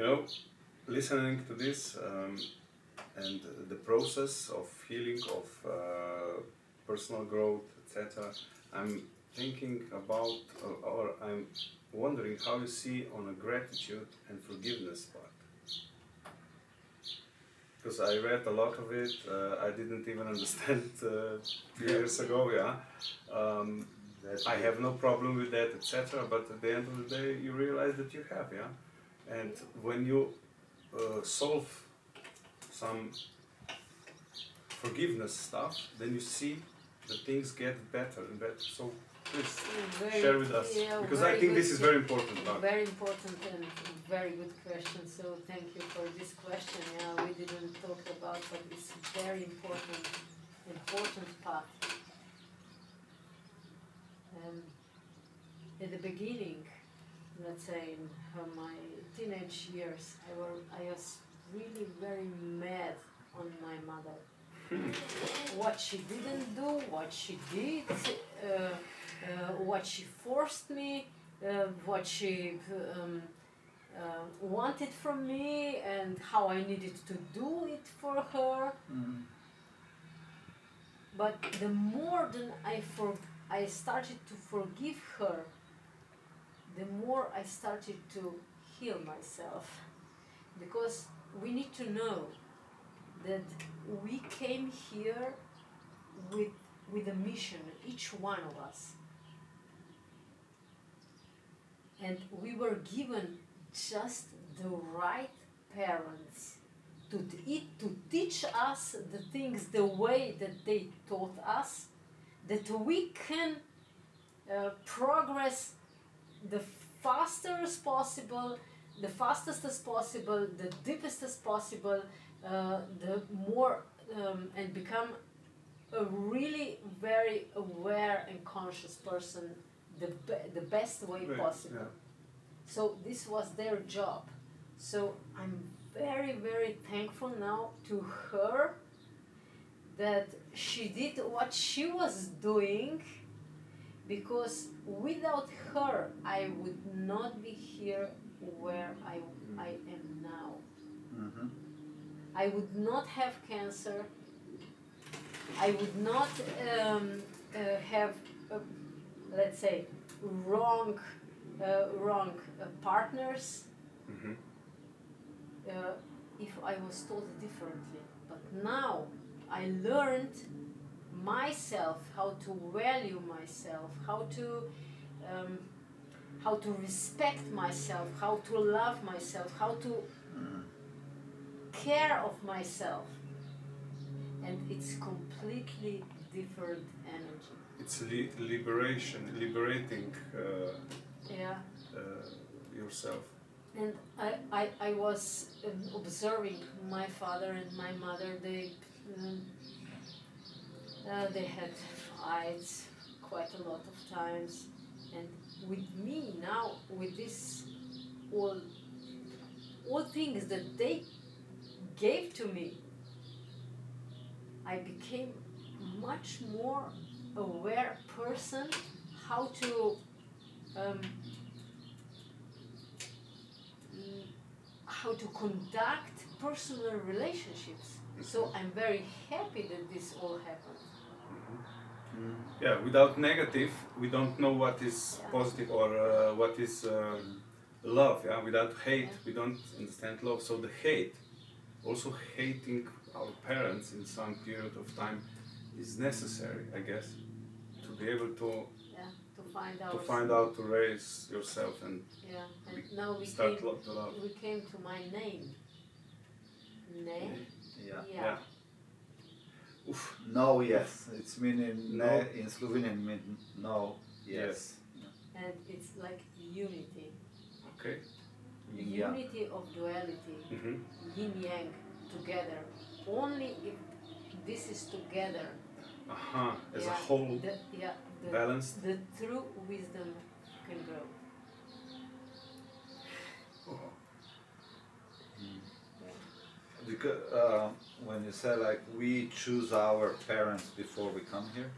You know, listening to this and the process of healing, of personal growth, etc., I'm thinking about, or I'm wondering how you see on a gratitude and forgiveness part. Because I read a lot of it, I didn't even understand 2 years ago, yeah. I have no problem with that, etc. But at the end of the day, you realize that you have, yeah. And when you solve some forgiveness stuff, then you see that things get better and better. So please share with us, because I think this is very important. Very important and very good question. So thank you for this question. Yeah, we didn't talk about, but it's very important part. In the beginning, let's say in my teenage years, I was really very mad on my mother. What she didn't do, what she did, what she forced me, what she wanted from me, and how I needed to do it for her. Mm. But the more than I started to forgive her, the more I started to heal myself. Because we need to know that we came here with a mission, each one of us. And we were given just the right parents to teach us the things the way that they taught us, that we can progress the fastest as possible, the deepest as possible, the more and become a really very aware and conscious person the best way possible. Yeah. So this was their job. So I'm very, very thankful now to her that she did what she was doing, because without her I would not be here where I am now. Mm-hmm. I would not have cancer. I would not have, let's say, wrong partners. Mm-hmm. If I was told differently. But now I learned myself, how to value myself, how to respect myself, how to love myself, how to care of myself. And it's completely different energy. It's liberating yourself. And I was observing my father and my mother. They had fights quite a lot of times, and with me now, with this all things that they gave to me, I became much more aware person how to conduct personal relationships. So I'm very happy that this all happened. Mm-hmm. Mm. Yeah, without negative, we don't know what is positive or what is love. Yeah, without hate, we don't understand love. So the hate, also hating our parents in some period of time, is necessary, I guess, to be able to find out to raise yourself and now we start to love. We came to my name. Yeah. Oof. No, yes. It's meaning no. In Slovenian mean no, yes. And it's like unity. Okay. Unity of duality, yin yang together. Only if this is together, as a whole, balanced, the true wisdom can grow. Because when you say like we choose our parents before we come here,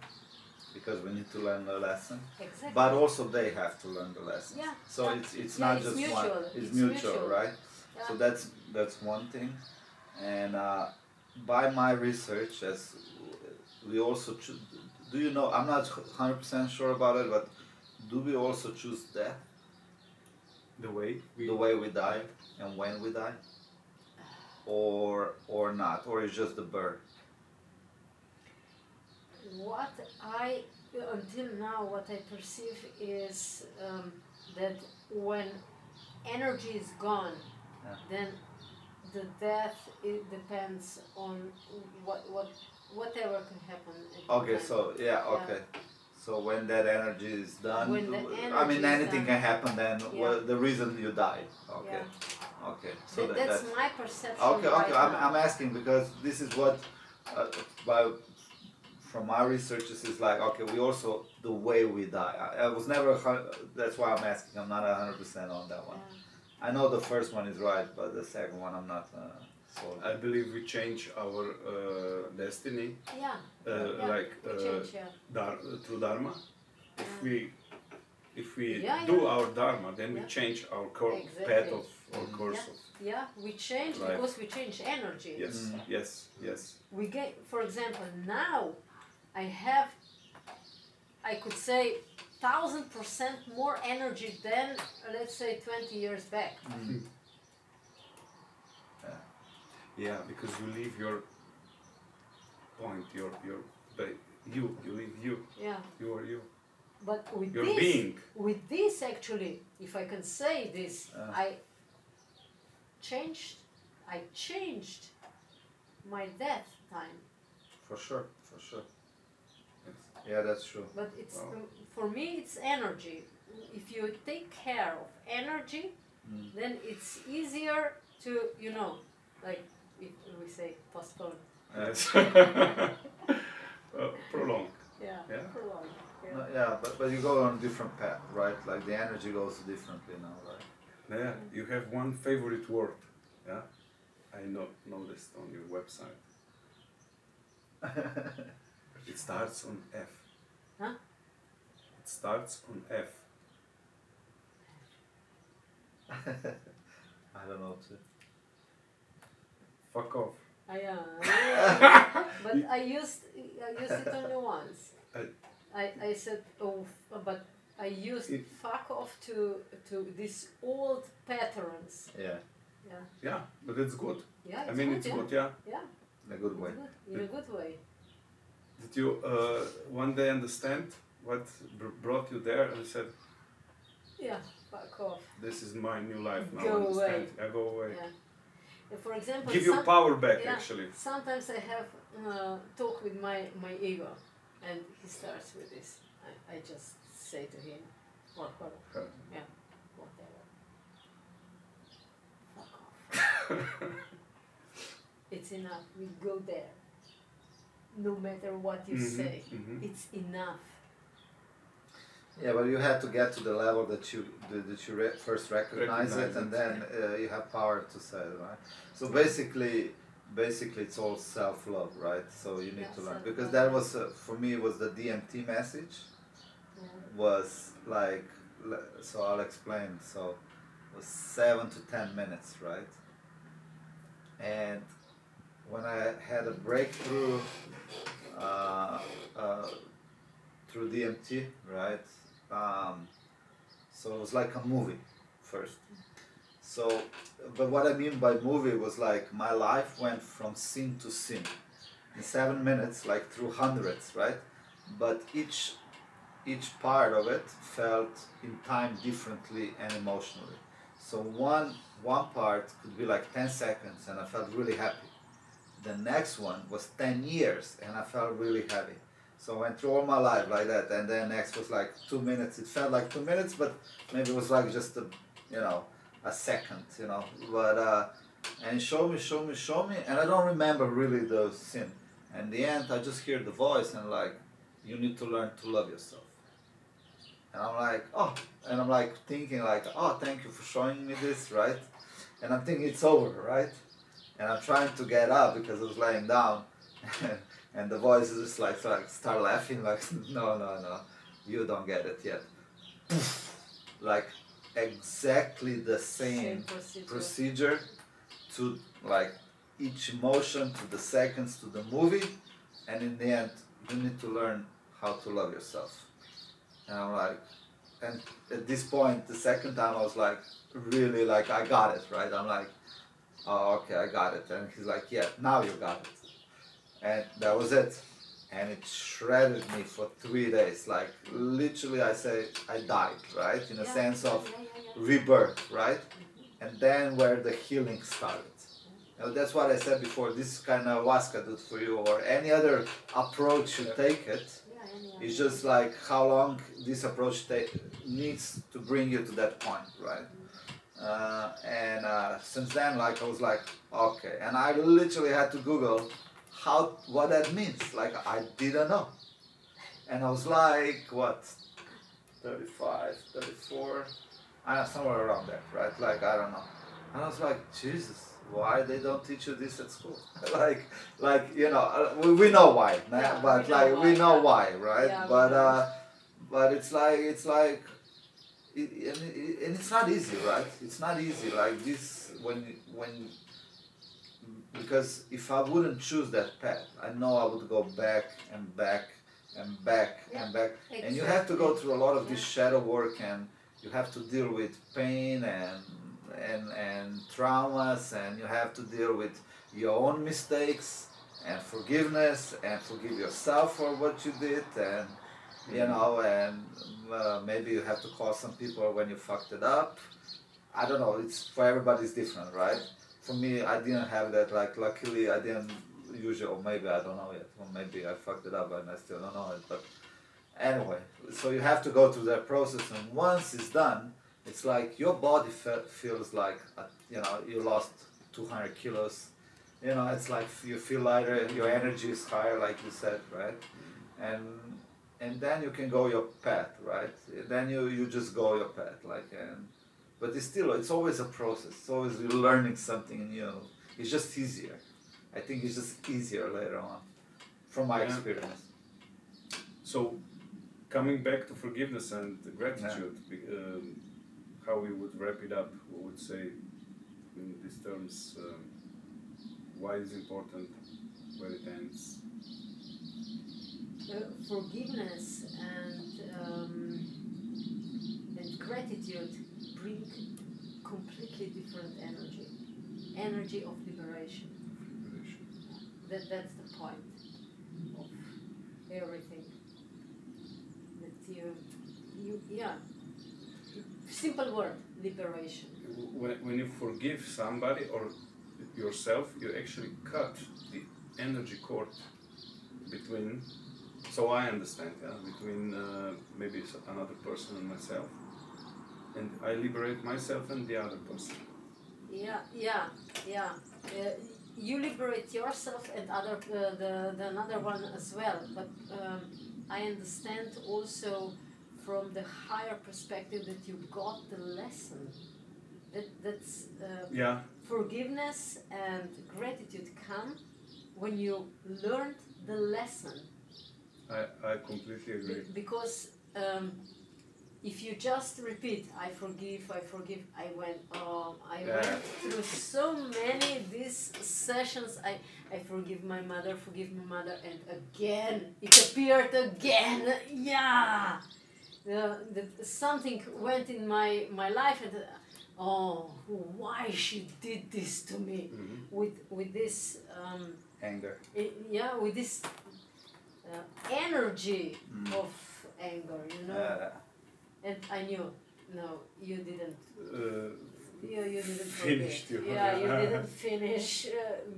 because we need to learn the lesson. Exactly. But also they have to learn the lesson. Yeah. So it's not just mutual. one. It's mutual, right? Yeah. So that's one thing, and by my research, as we also choose, do you know? I'm not 100% sure about it, but do we also choose death, The way the way we die, and when we die, or not, or it's just the birth? What I, until now, what I perceive is that when energy is gone, Yeah. then the death, it depends on whatever can happen. At the Okay, time. so okay. So when that energy is done, When the I mean energy is anything done. can happen. Then Yeah. the reason you died. Okay, Yeah. okay. So That's that's my perception. okay. Right Okay, now. I'm asking because this is what, by from my research, this is like okay. We also the way we die. I was never. That's why I'm asking. I'm not 100% on that one. Yeah. I know the first one is right, but the second one I'm not. So I believe we change our destiny, Yeah. like We change, yeah. through dharma. If we Yeah, do yeah. our dharma, then we Yeah. change our Exactly. path of or course Yeah. of. Yeah, we change Right. because we change energy. Yes, yes, yes. We get, for example, now I could say 1000% more energy than, let's say, 20 years back. Yeah, because you leave your point, you leave you. Yeah. You are you. But with Your this, being. with this actually, if I can say this, I changed my death time. for sure, for sure. Yes. Yeah, that's true. But it's Wow. for me, it's energy. If you take care of energy, then it's easier to, like if we say postpone. Yes. Prolong. Yeah. Yeah. Prolong. Yeah. No, yeah, but you go on a different path, right? Like the energy goes differently now, right? Yeah, you have one favorite word. Yeah, I noticed on your website. It starts on F. Huh? It starts on F. I don't know too. Fuck off. But I used it only once. I said but I used fuck off to these old patterns. Yeah, Yeah. Yeah, but it's good. Yeah. I It's mean, good, it's yeah. good. Yeah. Yeah. in a good way. It's good. In a good way. Did you one day understand what brought you there and said, Yeah. Fuck off. "This is my new life now"? Go understand? away. I go away. Yeah. For example, Give you power back, yeah, actually. sometimes I have talk with my ego, and he starts with this. I just say to him, or her, yeah, whatever. Fuck off. It's enough. We go there. No matter what you say, it's enough. Yeah, but you had to get to the level that you first recognize it, Recognize and it. then you have power to say it, right? So basically, it's all self-love, right? So you need Yeah, to learn self-love. because that was for me was the DMT message. Yeah. Was like, so I'll explain. So it was 7 to 10 minutes, right? And when I had a breakthrough through DMT, right? So it was like a movie first. So, but what I mean by movie was like my life went from scene to scene in 7 minutes, like through hundreds, right? But each part of it felt in time differently and emotionally. So one part could be like 10 seconds and I felt really happy. The next one was 10 years and I felt really happy. So I went through all my life like that, and then next was like 2 minutes. It felt like 2 minutes, but maybe it was like just a second, But and show me, and I don't remember really the scene. And in the end, I just hear the voice and like, you need to learn to love yourself. And I'm like, oh, and I'm like thinking like, oh, thank you for showing me this, right? And I'm thinking it's over, right? And I'm trying to get up because I was laying down. And the voice is just like start laughing like, no, you don't get it yet. Like exactly the same procedure to like each emotion, to the seconds, to the movie, and in the end you need to learn how to love yourself. And I'm like, and at this point, the second time I was like, really like, I got it, right? I'm like, oh, okay, I got it. And he's like, yeah, now you got it. And that was it. And it shredded me for 3 days. Like, literally, I say, I died, right? In a sense of rebirth, right? And then where the healing started. You know, that's what I said before. This kind of ayahuasca did for you, or any other approach you take it. It's just like how long this approach needs to bring you to that point, right? And since then, like I was like, okay, and I literally had to Google what that means. Like I didn't know, and I was like, what, 35, 34, somewhere around there, right? Like I don't know, and I was like, Jesus, why they don't teach you this at school? like you know, we know why, but like we know why, right? Yeah, but it's like. And it's not easy, right? It's not easy like this when because if I wouldn't choose that path, I know I would go back and back and back and back, exactly. And you have to go through a lot of this shadow work, and you have to deal with pain and traumas, and you have to deal with your own mistakes and forgiveness and forgive yourself for what you did, and you know, and maybe you have to call some people when you fucked it up. I don't know, it's for everybody's different, right? For me, I didn't have that, like luckily I didn't usually, or maybe I don't know yet, or maybe I fucked it up and I still don't know it, but anyway, so you have to go through that process, and once it's done, it's like your body feels like, you know, you lost 200 kilos, you know, it's like you feel lighter, your energy is higher, like you said, right? And then you can go your path, right? Then you just go your path, like, but it's always a process. It's always you're learning something new. It's just easier. I think it's just easier later on, from my experience. So, coming back to forgiveness and gratitude, how we would wrap it up, we would say in these terms, why is important, where it ends. Forgiveness and gratitude bring completely different energy of liberation. That's the point of everything. That you simple word, liberation. When you forgive somebody or yourself, you actually cut the energy cord between, so I understand, between maybe another person and myself, and I liberate myself and the other person. You liberate yourself and the another one as well, but I understand also from the higher perspective that you got the lesson. That's forgiveness and gratitude come when you learned the lesson. I completely agree. Because if you just repeat, I forgive, I went through so many these sessions. I forgive my mother, and again it appeared again. Yeah, something went in my life, and why she did this to me, with this anger. With this energy of anger, you know. And I knew, no, you didn't. You didn't finish. You didn't finish.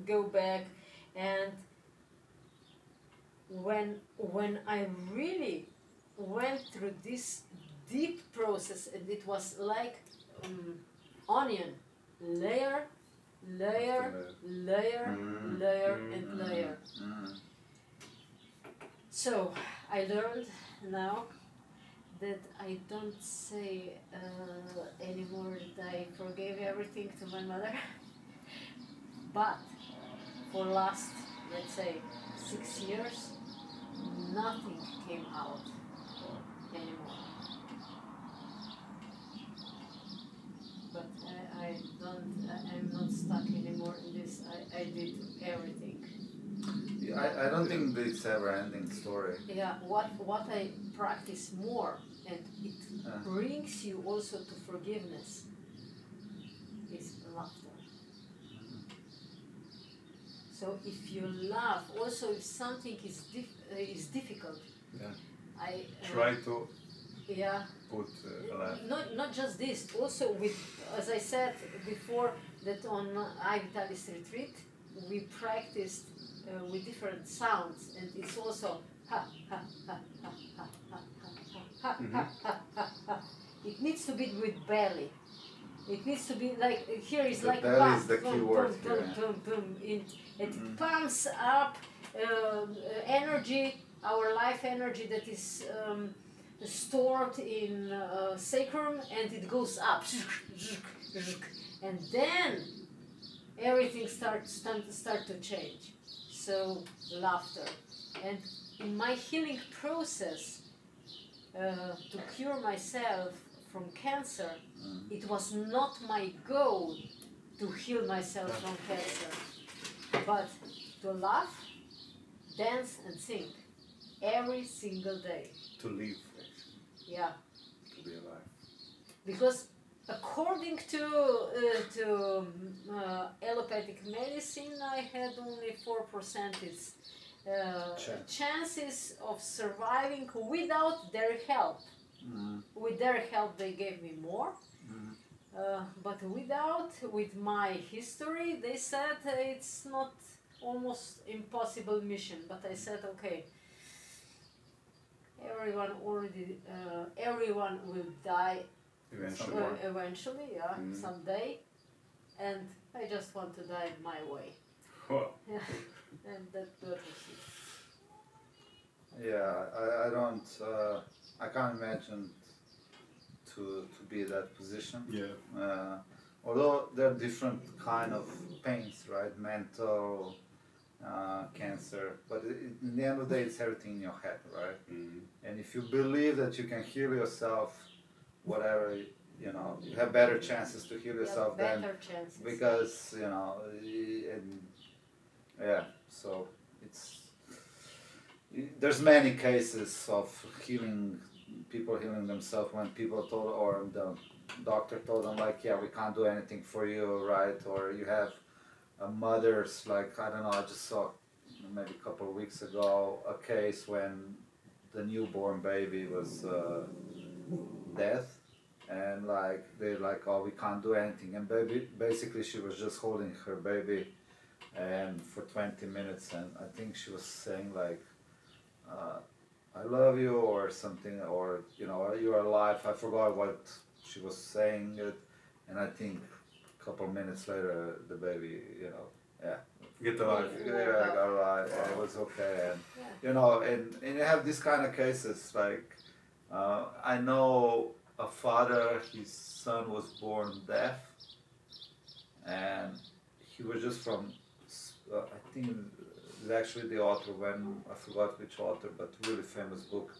Go back, and when I really went through this deep process, and it was like onion, layer, and layer. So I learned now that I don't say anymore that I forgave everything to my mother, but for last, let's say, 6 years, nothing came out anymore. I'm not stuck anymore in this. I did everything. I don't think it's ever ending story. Yeah, what I practice more, and it brings you also to forgiveness, is laughter. So if you laugh, also if something is difficult, I try to yeah. put a laugh. Not just this, also with, as I said before, that on iVitalis retreat we practiced with different sounds, and it's also ha ha ha ha ha ha ha ha ha ha ha. It needs to be with belly. It needs to be like, here is The like belly pump, is the key boom, word boom, here. boom, boom, boom. It pumps up energy, our life energy that is stored in sacrum, and it goes up, and then everything starts to change. So laughter, and in my healing process to cure myself from cancer, it was not my goal to heal myself from cancer, but to laugh, dance, and sing every single day. To live, actually. Yeah. To be alive. Because according to allopathic medicine, I had only 4% chances of surviving without their help. With their help, they gave me more. But with my history, they said it's not, almost impossible mission. But I said, okay, everyone will die eventually, someday, and I just want to die my way. And that was it. Yeah, I can't imagine to be in that position. Yeah. Although there are different kind of pains, right? Mental, cancer, but in the end of the day, it's everything in your head, right? And if you believe that you can heal yourself, whatever, you have better chances to heal yourself than chances. because so there's many cases of people healing themselves when people told, or the doctor told them, like, yeah, we can't do anything for you, right? Or you have mothers, like, I don't know, I just saw maybe a couple of weeks ago a case when the newborn baby was dead, and like they're like, oh, we can't do anything, and basically she was just holding her baby and for 20 minutes, and I think she was saying like, I love you or something, or you're alive. I forgot what she was saying it, and I think a couple minutes later the baby, Get alive. Yeah, got alive, and it was okay, and and you have these kind of cases, like I know a father, his son was born deaf, and he was just from, I think actually the author, when I forgot which author, but really famous book,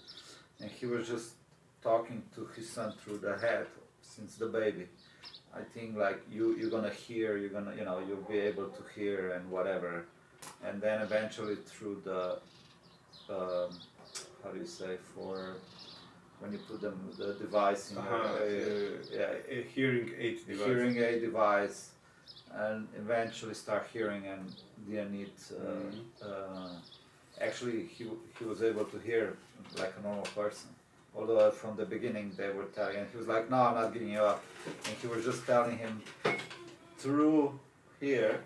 and he was just talking to his son through the head since the baby. I think like you're gonna hear, you'll be able to hear and whatever, and then eventually through the how do you say, for when you put the device in a hearing aid device. Hearing aid device, and eventually start hearing, and didn't need actually he was able to hear like a normal person, although from the beginning they were telling, and he was like, no, I'm not giving you up, and he was just telling him through here,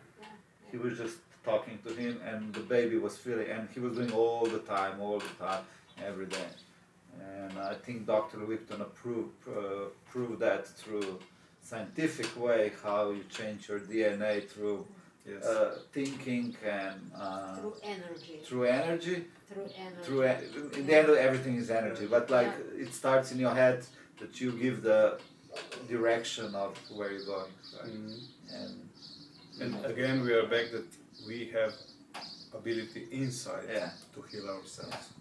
he was just talking to him, and the baby was feeling, and he was doing all the time, every day. And I think Dr. Lipton proved that through scientific way, how you change your DNA through thinking and through energy. In the end, everything is energy, but like it starts in your head, that you give the direction of where you're going. Right? And again, we are back that we have ability inside to heal ourselves.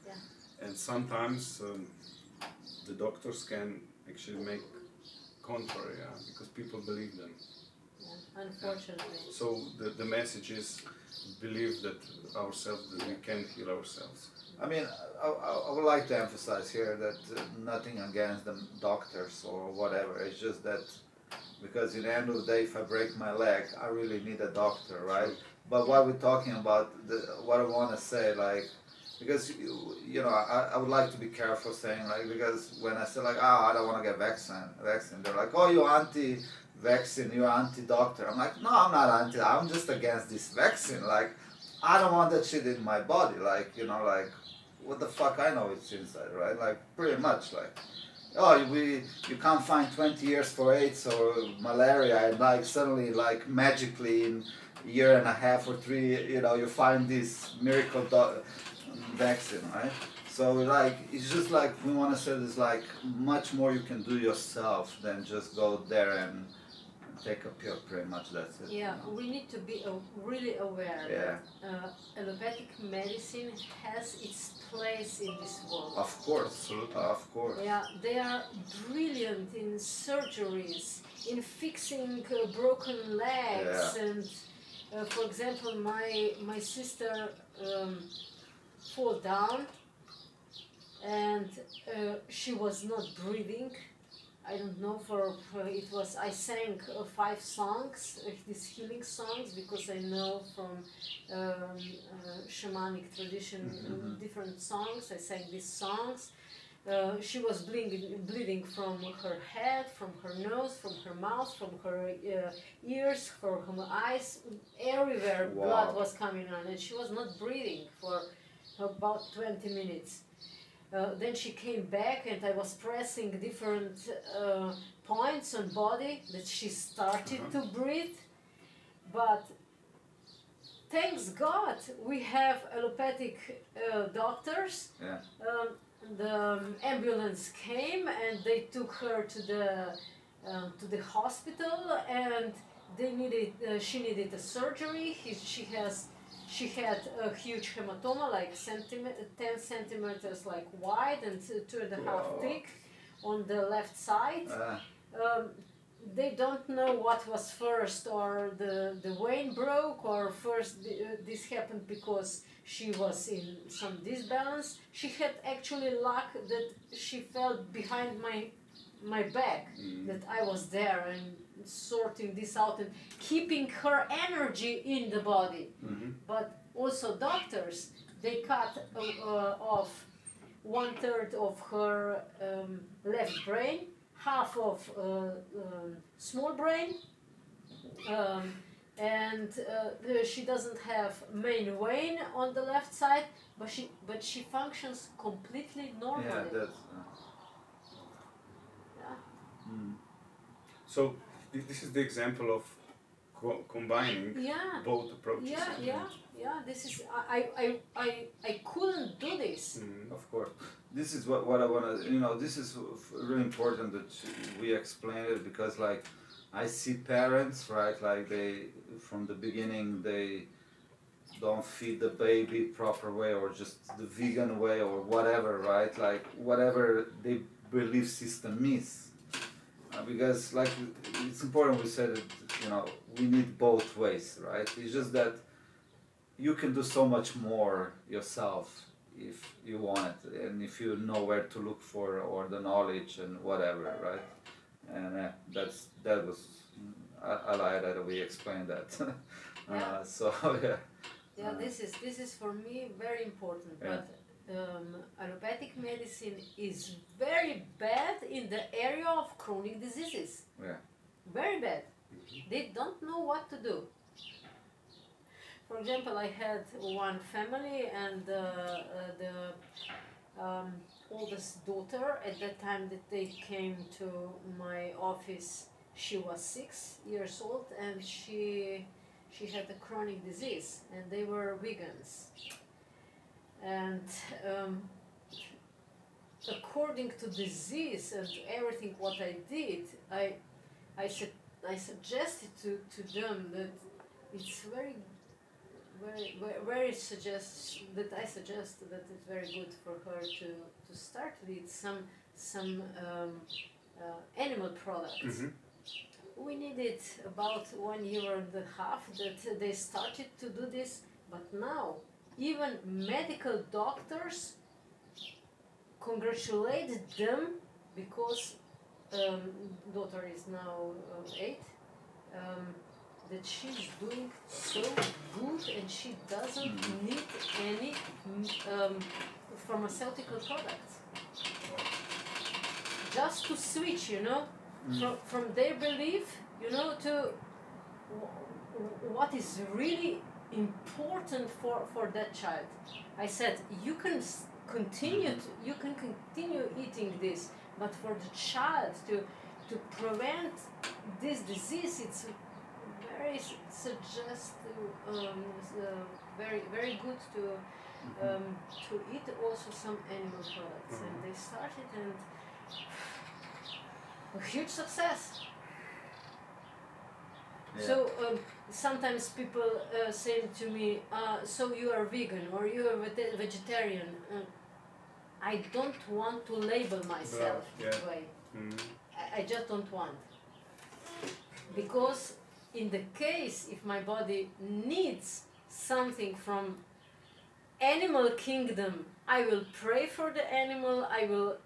And sometimes the doctors can actually make contrary, because people believe them. Unfortunately. So the message is believe that ourselves, that we can heal ourselves. I mean, I would like to emphasize here that nothing against the doctors or whatever. It's just that because in the end of the day, if I break my leg, I really need a doctor, right? Sure. But what we're talking about, what I want to say, like, because you know, I would like to be careful saying like, because when I say like, I don't want to get vaccine, they're like, oh, you're anti-vaccine, you're anti-doctor. I'm like, no, I'm not anti. I'm just against this vaccine. Like, I don't want that shit in my body. Like, you know, like, what the fuck I know it's inside, right? Like, pretty much, like, oh, you can't find 20 years for AIDS or malaria, and like suddenly, like magically in a year and a half or 3, you know, you find this miracle vaccine, right? So like, it's just like we want to say there's like much more you can do yourself than just go there and take a pill. Pretty much that's it. Yeah, You know? we need to be really aware Yeah. that allopathic medicine has its place in this world. Of course, of course. Yeah, they are brilliant in surgeries, in fixing broken legs, and for example, my sister fall down, and she was not breathing. I don't know, it was, I sang 5 songs, these healing songs, because I know from shamanic tradition different songs. I sang these songs. She was bleeding from her head, from her nose, from her mouth, from her ears, from her eyes, everywhere. Wow. Blood was coming on, and she was not breathing for about 20 minutes. Then she came back, and I was pressing different points on body that she started to breathe. But thanks God, we have allopathic doctors. Yeah. The ambulance came, and they took her to the hospital, and she needed a surgery. She had a huge hematoma, like 10 centimeters like wide and 2.5 thick on the left side. They don't know what was first, or the vein broke, or first this happened because she was in some disbalance. She had actually luck that she fell behind my back, that I was there and sorting this out and keeping her energy in the body. But also doctors, they cut off 1/3 of her left brain, half of small brain, and she doesn't have main vein on the left side, but she functions completely normally. Yeah, that's. So this is the example of combining both approaches. Yeah. This is I couldn't do this. Of course, this is what I want to. You know, this is really important that we explain it, because like I see parents, right? Like they from the beginning they don't feed the baby proper way, or just the vegan way, or whatever, right? Like whatever their belief system is. Because like it's important we said that, you know, we need both ways, right? It's just that you can do so much more yourself if you want it, and if you know where to look for, or the knowledge and whatever, right? And that was I like that we explained that. So yeah, this is for me very important. But allopathic medicine is very bad in the area of chronic diseases. Very bad. They don't know what to do. For example, I had one family, and the oldest daughter, at that time that they came to my office, she was 6 years old, and she had a chronic disease, and they were vegans. And according to disease and everything what I did, I suggested to them that it's very I suggest that it's very good for her to start with some animal products. we needed about 1 year and a half that they started to do this, but now even medical doctors congratulate them because daughter is now 8, that she's doing so good and she doesn't need any pharmaceutical products. Just to switch, from their belief, to what is really important for that child. I said, you can continue eating this, but for the child to prevent this disease, it's very very good to eat also some animal products. And they started, and a huge success. Yeah. So sometimes people say to me, so you are vegan or you are vegetarian. I don't want to label myself that way. I just don't want. Because in the case if my body needs something from animal kingdom, I will pray for the animal, I will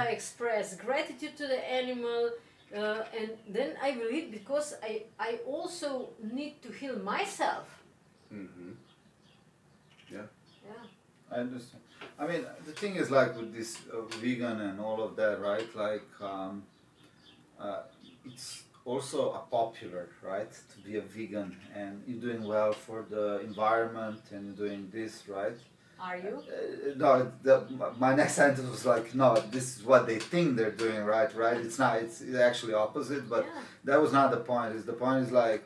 express gratitude to the animal, and then I will eat because I also need to heal myself. Yeah. I understand. I mean, the thing is like with this vegan and all of that, right? Like, it's also a popular, right? To be a vegan, and you're doing well for the environment, and you're doing this, right? Are you? No, my next sentence was like, no, this is what they think they're doing right? It's not, it's actually opposite, but that was not the point. The point is like,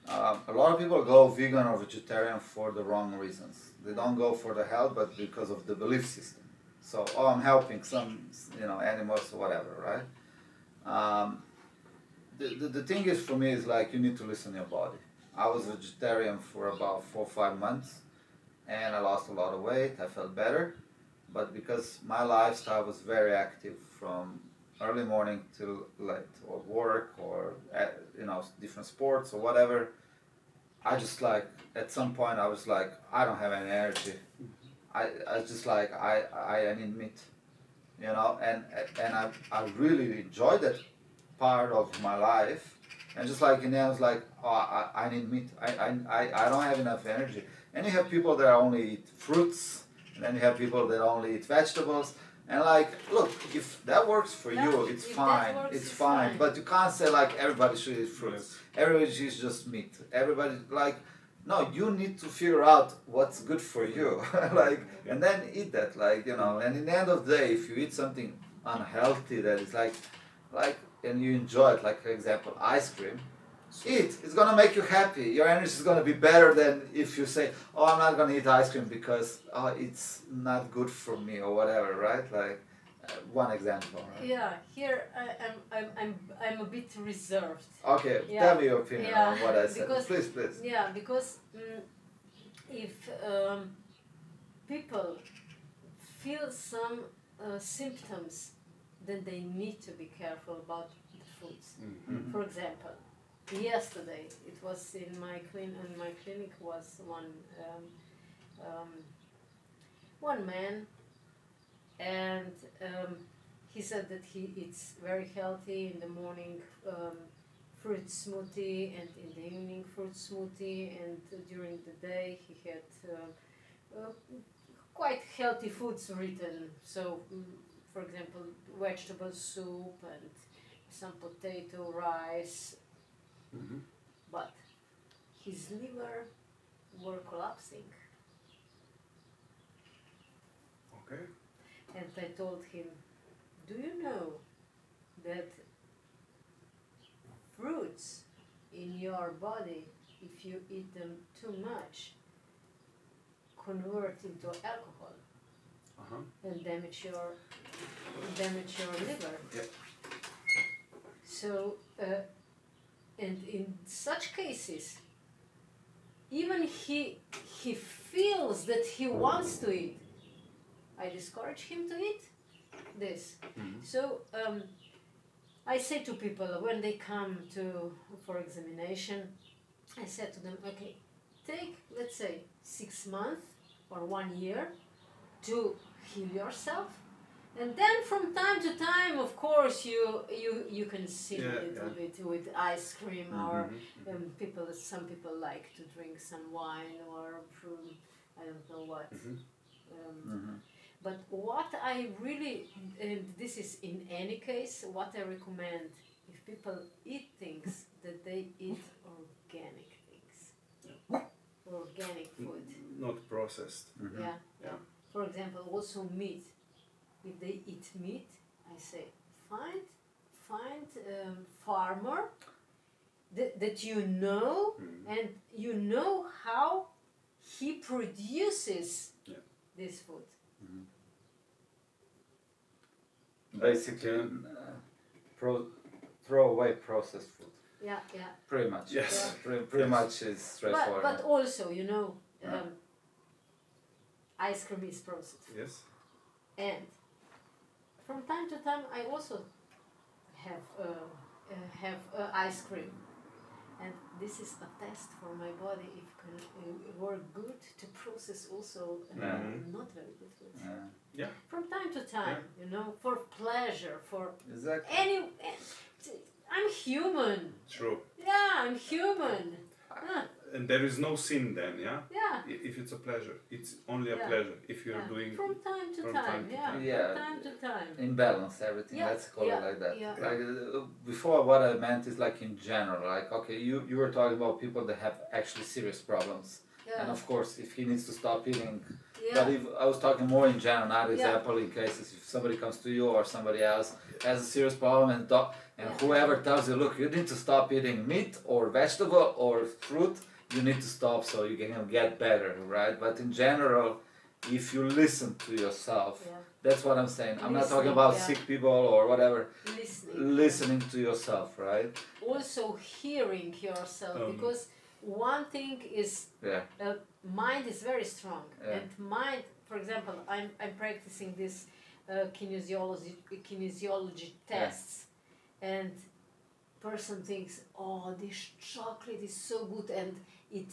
a lot of people go vegan or vegetarian for the wrong reasons. They don't go for the health, but because of the belief system. So, I'm helping some, animals or whatever, right? The thing is for me is like, you need to listen to your body. I was vegetarian for about 4 or 5 months, and I lost a lot of weight. I felt better, but because my lifestyle was very active from early morning till late, or work, or different sports or whatever, I just like, at some point I was like, I don't have any energy. I just like, I need meat, and I really enjoyed that part of my life, and just like in the end I was like, oh, I need meat. I don't have enough energy. And you have people that only eat fruits, and then you have people that only eat vegetables. And like, look, if that works for you, it's fine. It's fine. But you can't say like everybody should eat fruits. Everybody should just meat. Everybody like, no, you need to figure out what's good for you, like, and then eat that, like, And in the end of the day, if you eat something unhealthy that is like, and you enjoy it, like for example, ice cream. Eat. It's gonna make you happy. Your energy is gonna be better than if you say, "Oh, I'm not gonna eat ice cream because it's not good for me" or whatever, right? Like one example. Right? Yeah. Here I'm a bit reserved. Okay. Tell me your opinion on what I said. Because, please. Yeah, because if people feel some symptoms, then they need to be careful about the foods. Mm-hmm. For example, yesterday it was in my clinic was one man, and he said that he eats very healthy in the morning, fruit smoothie, and in the evening fruit smoothie, and during the day he had quite healthy foods written. So, for example, vegetable soup and some potato, rice. Mm-hmm. But his liver were collapsing. Okay. And I told him, do you know that fruits in your body, if you eat them too much, convert into alcohol and damage your liver? Yeah. So, and in such cases, even he feels that he wants to eat, I discourage him to eat this. Mm-hmm. So I say to people when they come for examination, I said to them, okay, take, let's say, 6 months or 1 year to heal yourself. And then from time to time, of course, you can sin a little bit with ice cream, or some people like to drink some wine or I don't know what. But what I really, and this is in any case, what I recommend, if people eat things, that they eat organic things, organic food. Not processed. Yeah. For example, also meat. If they eat meat, I say find farmer that you know, and you know how he produces this food. Basically, throw away processed food. Yeah. Pretty much. Yes. Pretty much is straightforward. But also, ice cream is processed. Yes. And from time to time, I also have ice cream, and this is a test for my body if it work good to process also not very good food. Yeah. From time to time, for pleasure, for exactly. I'm human. True. Yeah, I'm human. And there is no sin then, yeah? Yeah. If it's a pleasure, it's only a pleasure. If you're doing from time to time, from time to time. Imbalance, everything. Let's call it like that. Yeah. Like before, what I meant is like in general. Like okay, you were talking about people that have actually serious problems, and of course, if he needs to stop eating. But if I was talking more in general, not example in cases if somebody comes to you or somebody else has a serious problem and whoever tells you, look, you need to stop eating meat or vegetable or fruit, you need to stop so you can get better, right? But in general, if you listen to yourself, that's what I'm saying. I'm not talking about sick people or whatever. Listening to yourself, right? Also hearing yourself, because one thing is mind is very strong, and mind, for example, I'm practicing this kinesiology tests, and person thinks, oh, this chocolate is so good, and it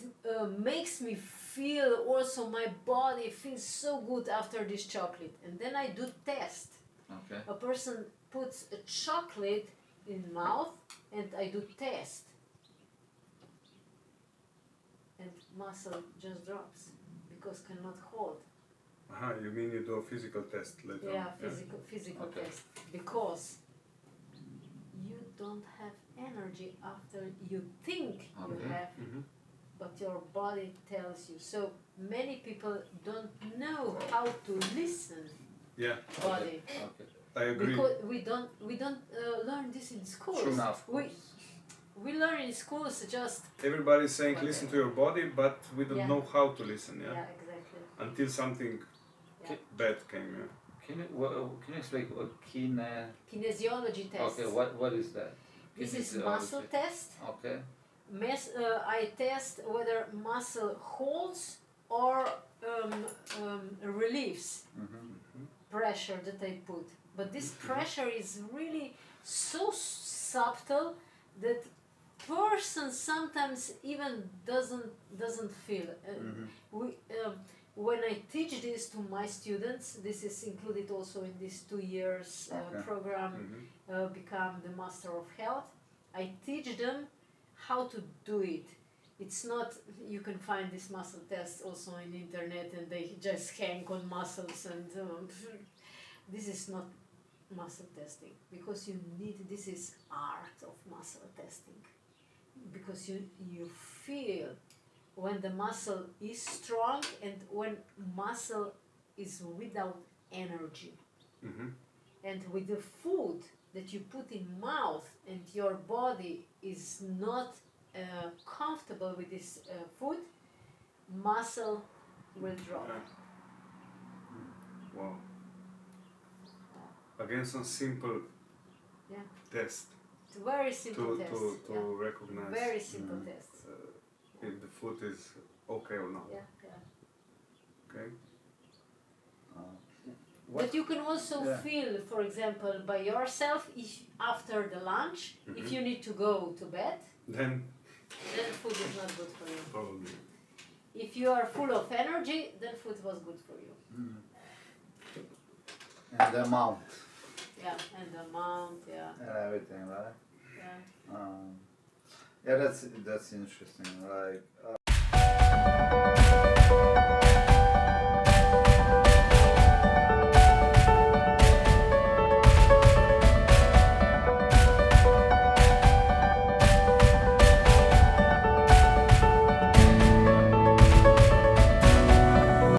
makes me feel also my body feels so good after this chocolate, and then I do test. A person puts a chocolate in mouth, and I do test. And muscle just drops because cannot hold. You mean you do a physical test later on? Physical test, because you don't have energy after you think you have, but your body tells you. So many people don't know how to listen. Body. I agree. Because we don't learn this in schools. True enough. We learn in schools just... Everybody's saying listen to your body, but we don't know how to listen, Yeah, exactly. Until something bad came, Can you explain what kinesiology test? Okay, what is that? This is muscle test. Okay. I test whether muscle holds or relieves pressure that I put. But this pressure is really so subtle that person sometimes even doesn't feel. When I teach this to my students, this is included also in this 2 years program, Become the Master of Health. I teach them how to do it. It's not, you can find this muscle test also on the internet and they just hang on muscles, and this is not muscle testing, because this is art of muscle testing, because you feel when the muscle is strong and when muscle is without energy. And with the food that you put in mouth and your body is not comfortable with this food, muscle will drop. Wow. Again, some simple test. It's a very simple test. To recognize. Very simple test. If the food is okay or not. Yeah. Okay. what? But you can also Yeah. feel, for example, by yourself, if after the lunch, if you need to go to bed, Then then food is not good for you. probably. If you are full of energy, then food was good for you. And the amount Yeah, and the amount, yeah, and everything, right? yeah. Yeah, that's interesting. Like.